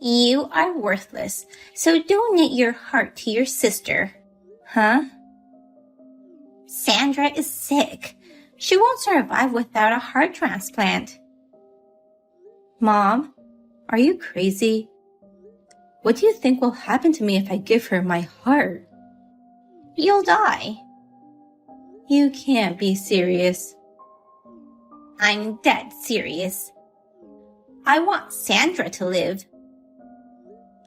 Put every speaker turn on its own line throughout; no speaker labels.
You are worthless, so donate your heart to your sister.
Huh?
Sandra is sick. She won't survive without a heart transplant.
Mom, are you crazy? What do you think will happen to me if I give her my heart?
You'll die.
You can't be serious.
I'm dead serious. I want Sandra to live.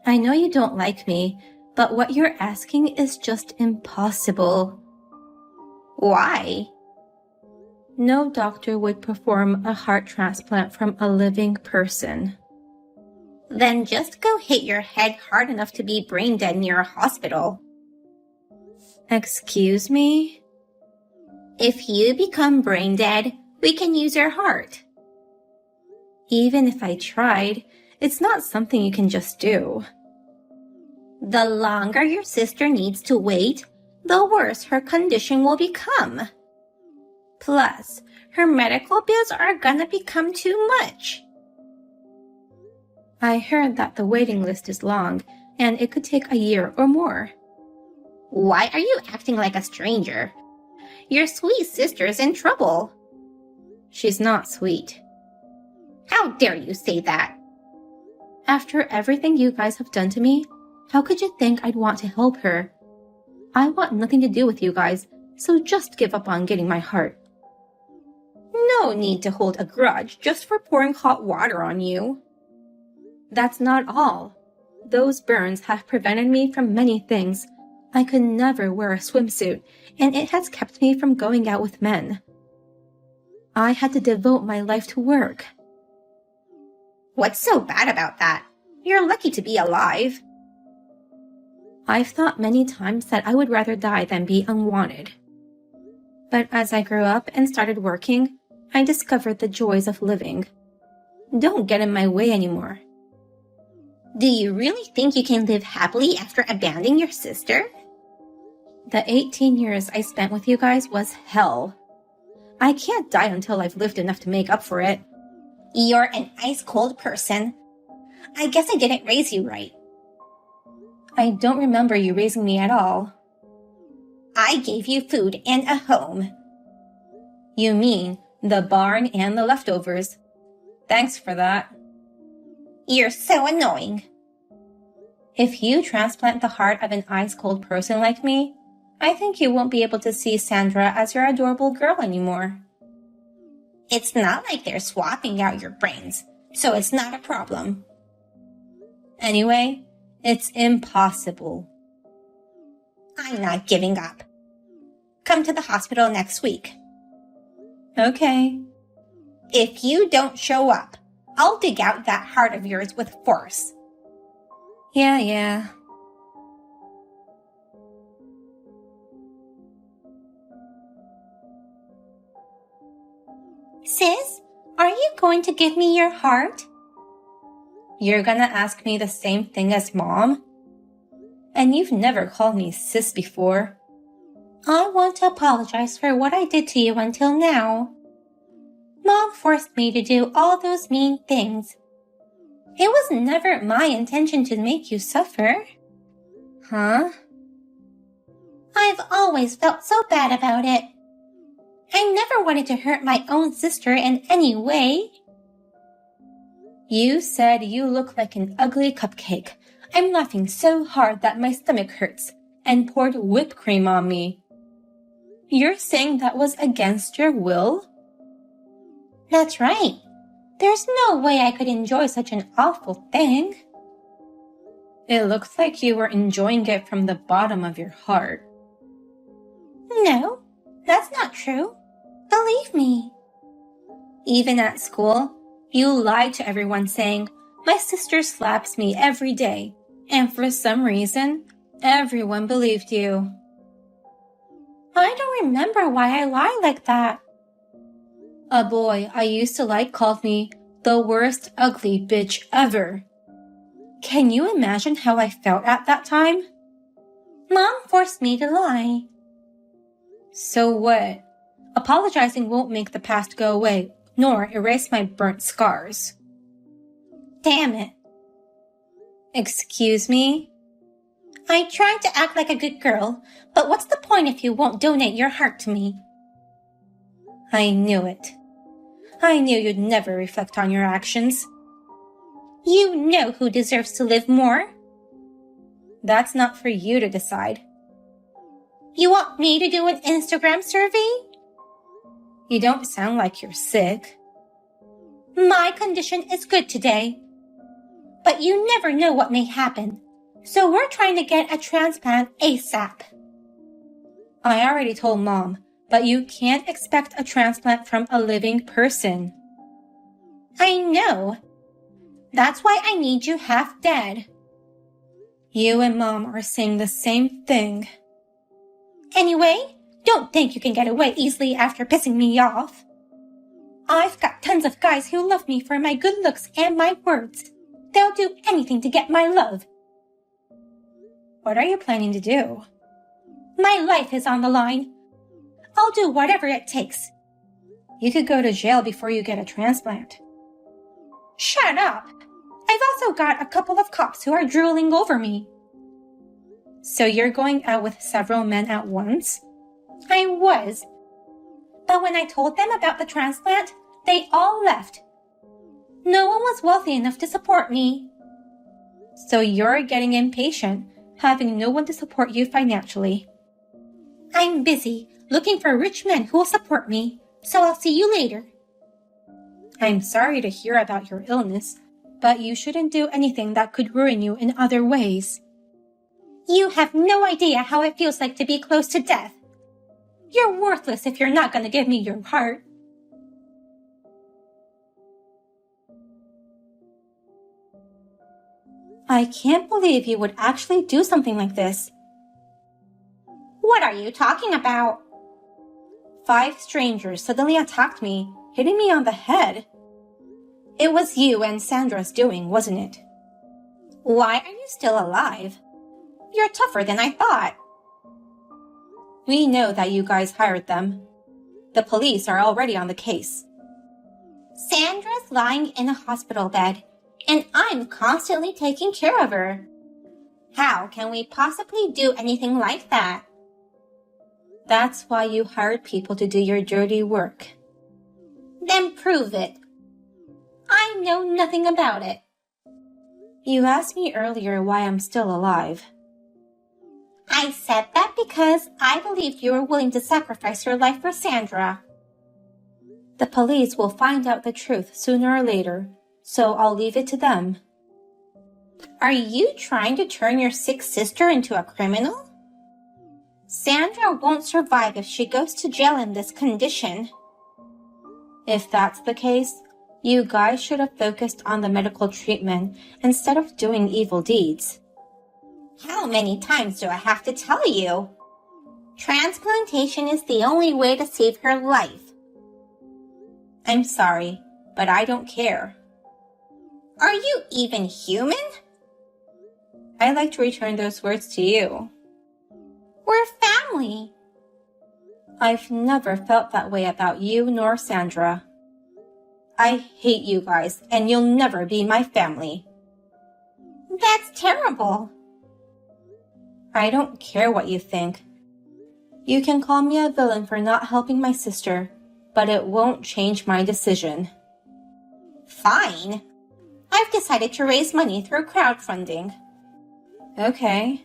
I know you don't like me, but what you're asking is just impossible.
Why?
No doctor would perform a heart transplant from a living person.
Then just go hit your head hard enough to be brain dead near a hospital.
Excuse me?
If you become brain dead, we can use your heart.
Even if I tried, it's not something you can just do.
The longer your sister needs to wait, the worse her condition will become. Plus, her medical bills are gonna become too much.
I heard that the waiting list is long, and it could take a year or more.
Why are you acting like a stranger? Your sweet sister's in trouble.
She's not sweet.
How dare you say that?
After everything you guys have done to me, how could you think I'd want to help her? I want nothing to do with you guys, so just give up on getting my heart.
No need to hold a grudge just for pouring hot water on you.
That's not all. Those burns have prevented me from many things. I could never wear a swimsuit, and it has kept me from going out with men. I had to devote my life to work.
What's so bad about that? You're lucky to be alive.
I've thought many times that I would rather die than be unwanted. But as I grew up and started working, I discovered the joys of living. Don't get in my way anymore.
Do you really think you can live happily after abandoning your sister?
The 18 years I spent with you guys was hell. I can't die until I've lived enough to make up for it.
You're an ice-cold person. I guess I didn't raise you right.
I don't remember you raising me at all.
I gave you food and a home.
You mean the barn and the leftovers. Thanks for that.
You're so annoying.
If you transplant the heart of an ice-cold person like me, I think you won't be able to see Sandra as your adorable girl anymore.
It's not like they're swapping out your brains, so it's not a problem.
Anyway, it's impossible.
I'm not giving up. Come to the hospital next week.
Okay.
If you don't show up, I'll dig out that heart of yours with force.
Yeah.
Sis, are you going to give me your heart?
You're gonna ask me the same thing as Mom? And you've never called me sis before.
I want to apologize for what I did to you until now. Mom forced me to do all those mean things. It was never my intention to make you suffer.
Huh?
I've always felt so bad about it. I never wanted to hurt my own sister in any way.
You said you look like an ugly cupcake. I'm laughing so hard that my stomach hurts, and poured whipped cream on me. You're saying that was against your will?
That's right. There's no way I could enjoy such an awful thing.
It looks like you were enjoying it from the bottom of your heart.
No, that's not true. Believe me.
Even at school, you lied to everyone saying, "My sister slaps me every day," and for some reason, everyone believed you.
I don't remember why I lied like that.
A boy I used to like called me the worst ugly bitch ever. Can you imagine how I felt at that time?
Mom forced me to lie.
So what? Apologizing won't make the past go away, nor erase my burnt scars.
Damn it.
Excuse me?
I tried to act like a good girl, but what's the point if you won't donate your heart to me?
I knew it. I knew you'd never reflect on your actions.
You know who deserves to live more.
That's not for you to decide.
You want me to do an Instagram survey?
You don't sound like you're sick.
My condition is good today. But you never know what may happen. So we're trying to get a transplant ASAP.
I already told Mom, but you can't expect a transplant from a living person.
I know. That's why I need you half dead.
You and Mom are saying the same thing.
Anyway, don't think you can get away easily after pissing me off. I've got tons of guys who love me for my good looks and my words. They'll do anything to get my love.
What are you planning to do?
My life is on the line. I'll do whatever it takes.
You could go to jail before you get a transplant.
Shut up. I've also got a couple of cops who are drooling over me.
So you're going out with several men at once?
I was. But when I told them about the transplant, they all left. No one was wealthy enough to support me.
So you're getting impatient, having no one to support you financially.
I'm busy looking for rich men who will support me, so I'll see you later.
I'm sorry to hear about your illness, but you shouldn't do anything that could ruin you in other ways.
You have no idea how it feels like to be close to death. You're worthless if you're not going to give me your heart.
I can't believe you would actually do something like this.
What are you talking about?
5 strangers suddenly attacked me, hitting me on the head. It was you and Sandra's doing, wasn't it?
Why are you still alive? You're tougher than I thought.
We know that you guys hired them. The police are already on the case.
Sandra's lying in a hospital bed, and I'm constantly taking care of her. How can we possibly do anything like that?
That's why you hired people to do your dirty work.
Then prove it. I know nothing about it.
You asked me earlier why I'm still alive.
I said that because I believed you were willing to sacrifice your life for Sandra.
The police will find out the truth sooner or later, so I'll leave it to them.
Are you trying to turn your sick sister into a criminal? Sandra won't survive if she goes to jail in this condition.
If that's the case, you guys should have focused on the medical treatment instead of doing evil deeds.
How many times do I have to tell you? Transplantation is the only way to save her life.
I'm sorry, but I don't care.
Are you even human?
I'd like to return those words to you.
We're family.
I've never felt that way about you nor Sandra. I hate you guys, and you'll never be my family.
That's terrible.
I don't care what you think. You can call me a villain for not helping my sister, but it won't change my decision.
Fine. I've decided to raise money through crowdfunding.
Okay.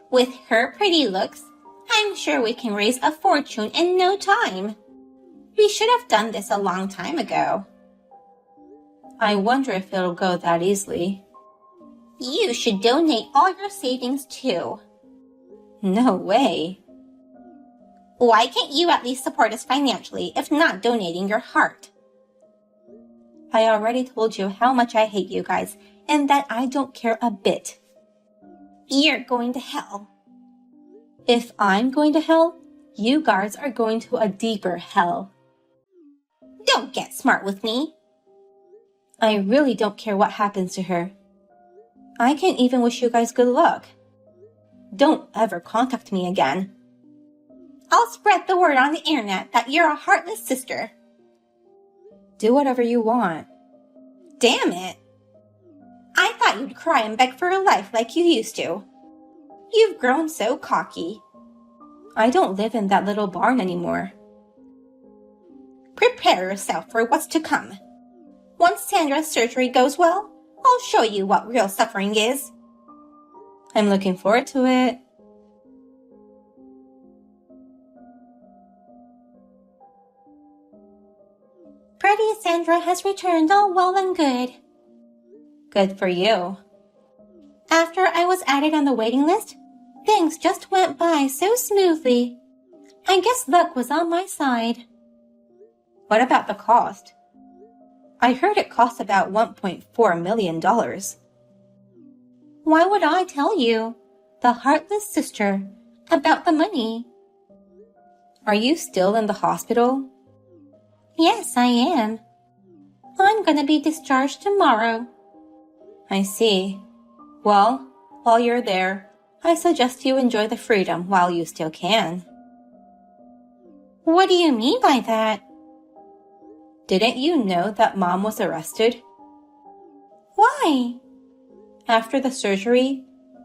With her pretty looks, I'm sure we can raise a fortune in no time. We should have done this a long time ago.
I wonder if it'll go that easily.
You should donate all your savings too.
No way.
Why can't you at least support us financially if not donating your heart?
I already told you how much I hate you guys and that I don't care a bit.
You're going to hell.
If I'm going to hell, you guys are going to a deeper hell.
Don't get smart with me.
I really don't care what happens to her. I can't even wish you guys good luck. Don't ever contact me again.
I'll spread the word on the internet that you're a heartless sister.
Do whatever you want.
Damn it. I thought thought you'd cry and beg for your life like you used to. You've grown so cocky.
I don't live in that little barn anymore.
Prepare yourself for what's to come. Once Sandra's surgery goes well, I'll show you what real suffering is.
I'm looking forward to it.
Pretty Sandra has returned all well and good.
Good for you.
After I was added on the waiting list, things just went by so smoothly. I guess luck was on my side.
What about the cost? I heard it cost about $1.4 million.
Why would I tell you, the heartless sister, about the money?
Are you still in the hospital?
Yes, I am. I'm gonna be discharged tomorrow.
I see. Well, while you're there, I suggest you enjoy the freedom while you still can.
What do you mean by that?
Didn't you know that Mom was arrested?
Why?
After the surgery,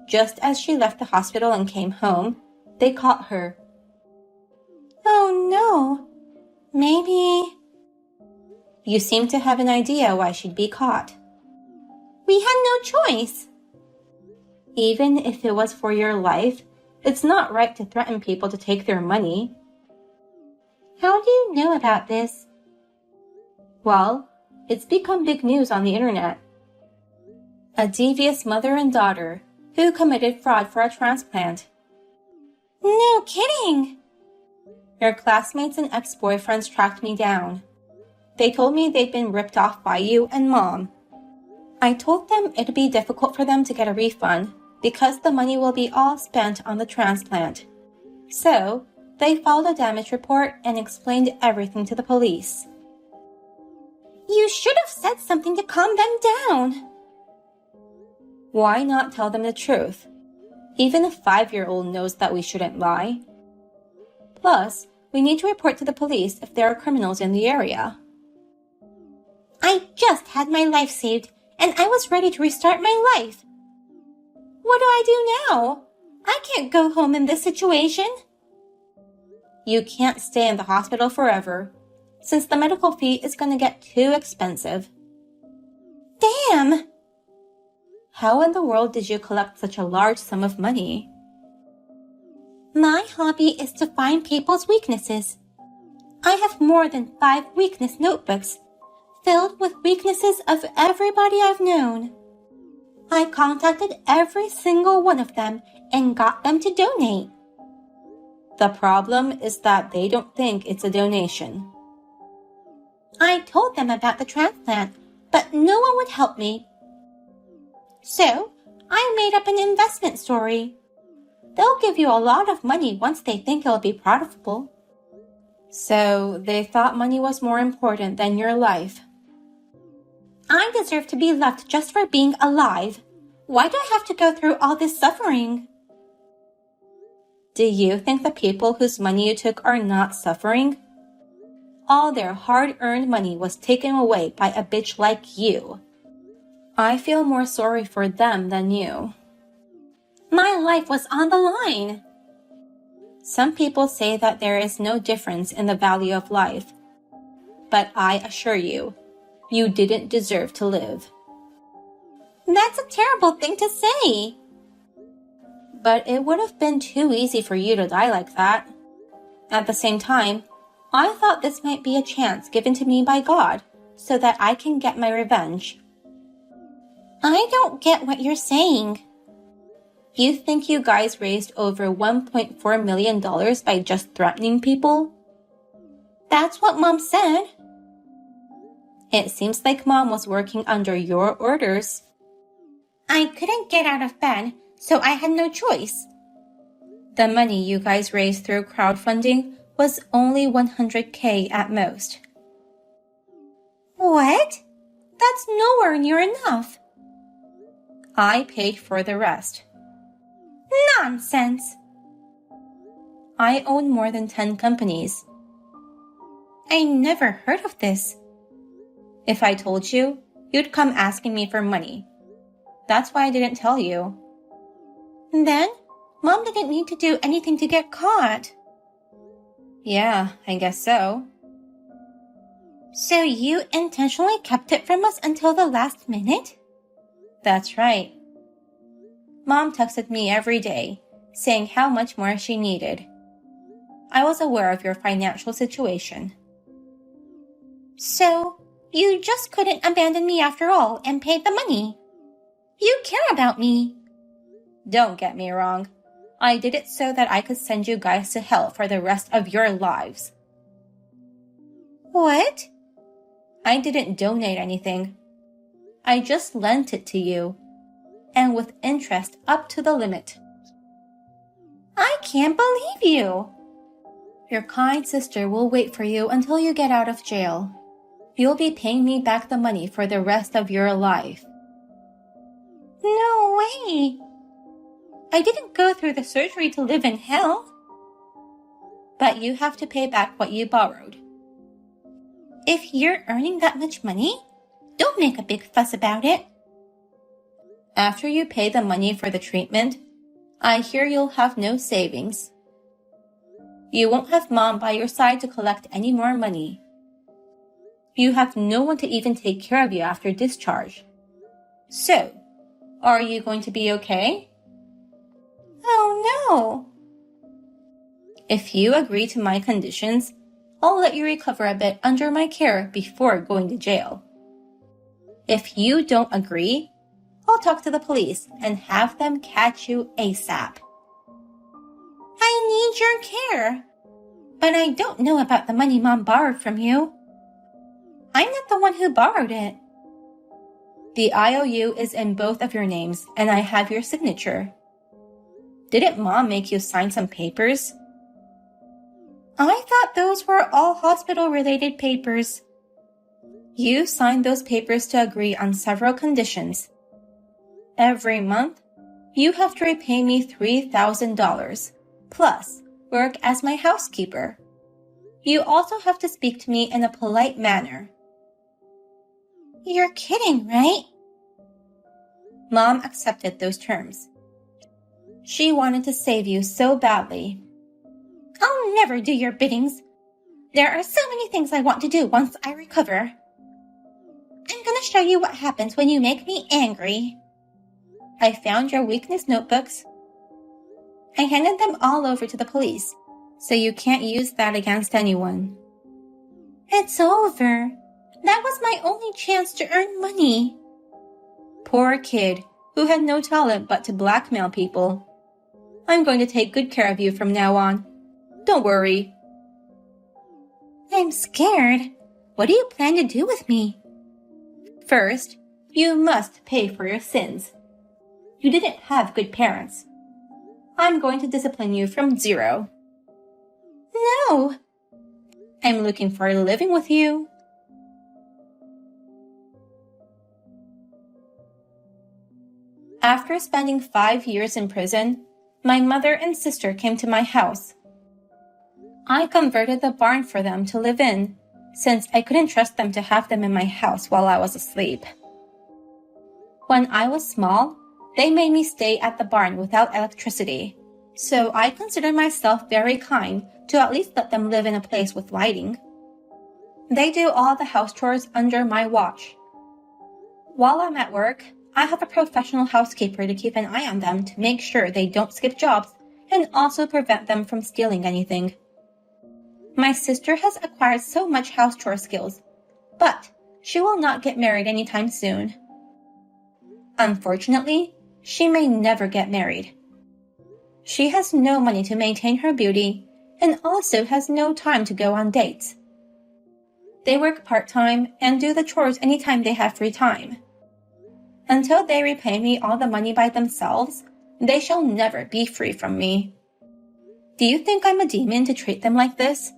just as she left the hospital and came home, they caught her.
Oh no. Maybe...
You seem to have an idea why she'd be caught.
We had no choice.
Even if it was for your life, it's not right to threaten people to take their money.
How do you know about this?
Well, it's become big news on the internet. A devious mother and daughter who committed fraud for a transplant.
No kidding!
Your classmates and ex-boyfriends tracked me down. They told me they'd been ripped off by you and Mom. I told them it'd be difficult for them to get a refund because the money will be all spent on the transplant. So, they filed a damage report and explained everything to the police.
You should have said something to calm them down.
Why not tell them the truth? Even a 5-year-old knows that we shouldn't lie. Plus, we need to report to the police if there are criminals in the area.
I just had my life saved, and I was ready to restart my life. What do I do now? I can't go home in this situation.
You can't stay in the hospital forever, since the medical fee is going to get too expensive.
Damn!
How in the world did you collect such a large sum of money?
My hobby is to find people's weaknesses. I have more than 5 weakness notebooks, filled with weaknesses of everybody I've known. I contacted every single one of them and got them to donate.
The problem is that they don't think it's a donation.
I told them about the transplant, but no one would help me. So, I made up an investment story. They'll give you a lot of money once they think it'll be profitable.
So, they thought money was more important than your life.
I deserve to be loved just for being alive. Why do I have to go through all this suffering?
Do you think the people whose money you took are not suffering? All their hard-earned money was taken away by a bitch like you. I feel more sorry for them than you.
My life was on the line.
Some people say that there is no difference in the value of life. But I assure you, you didn't deserve to live.
That's a terrible thing to say.
But it would have been too easy for you to die like that. At the same time, I thought this might be a chance given to me by God so that I can get my revenge.
I don't get what you're saying.
You think you guys raised over $1.4 million by just threatening people?
That's what Mom said.
It seems like Mom was working under your orders.
I couldn't get out of bed, so I had no choice.
The money you guys raised through crowdfunding was only $100K at most.
What? That's nowhere near enough.
I paid for the rest.
Nonsense.
I own more than 10 companies.
I never heard of this.
If I told you, you'd come asking me for money. That's why I didn't tell you.
Then, Mom didn't need to do anything to get caught.
Yeah, I guess so.
So you intentionally kept it from us until the last minute?
That's right. Mom texted me every day, saying how much more she needed. I was aware of your financial situation.
So, you just couldn't abandon me after all and paid the money. You care about me.
Don't get me wrong. I did it so that I could send you guys to hell for the rest of your lives.
What?
I didn't donate anything. I just lent it to you, and with interest up to the limit.
I can't believe you.
Your kind sister will wait for you until you get out of jail. You'll be paying me back the money for the rest of your life.
No way. I didn't go through the surgery to live in hell.
But you have to pay back what you borrowed.
If you're earning that much money, don't make a big fuss about it.
After you pay the money for the treatment, I hear you'll have no savings. You won't have Mom by your side to collect any more money. You have no one to even take care of you after discharge. So, are you going to be okay?
Oh no!
If you agree to my conditions, I'll let you recover a bit under my care before going to jail. If you don't agree, I'll talk to the police and have them catch you ASAP.
I need your care, but I don't know about the money Mom borrowed from you. I'm not the one who borrowed it.
The IOU is in both of your names, and I have your signature. Didn't Mom make you sign some papers?
I thought those were all hospital-related papers.
You signed those papers to agree on several conditions. Every month, you have to repay me $3,000, plus work as my housekeeper. You also have to speak to me in a polite manner.
You're kidding, right?
Mom accepted those terms. She wanted to save you so badly.
I'll never do your biddings. There are so many things I want to do once I recover. I'm gonna show you what happens when you make me angry.
I found your weakness notebooks. I handed them all over to the police, so you can't use that against anyone.
It's over. That was my only chance to earn money.
Poor kid, who had no talent but to blackmail people. I'm going to take good care of you from now on. Don't worry.
I'm scared. What do you plan to do with me?
First, you must pay for your sins. You didn't have good parents. I'm going to discipline you from zero.
No.
I'm looking for living with you. After spending 5 years in prison, my mother and sister came to my house. I converted the barn for them to live in, since I couldn't trust them to have them in my house while I was asleep. When I was small, they made me stay at the barn without electricity, so I consider myself very kind to at least let them live in a place with lighting. They do all the house chores under my watch. While I'm at work, I have a professional housekeeper to keep an eye on them to make sure they don't skip jobs and also prevent them from stealing anything. My sister has acquired so much house chore skills, but she will not get married anytime soon. Unfortunately, she may never get married. She has no money to maintain her beauty and also has no time to go on dates. They work part-time and do the chores anytime they have free time. Until they repay me all the money by themselves, they shall never be free from me. Do you think I'm a demon to treat them like this?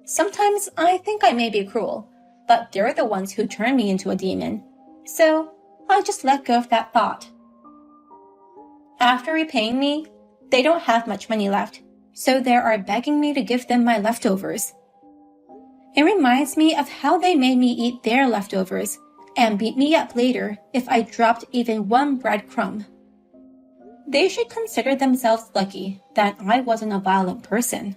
Sometimes I think I may be cruel, but they're the ones who turn me into a demon. So I'll just let go of that thought. After repaying me, they don't have much money left, so they are begging me to give them my leftovers. It reminds me of how they made me eat their leftovers, and beat me up later if I dropped even one breadcrumb. They should consider themselves lucky that I wasn't a violent person.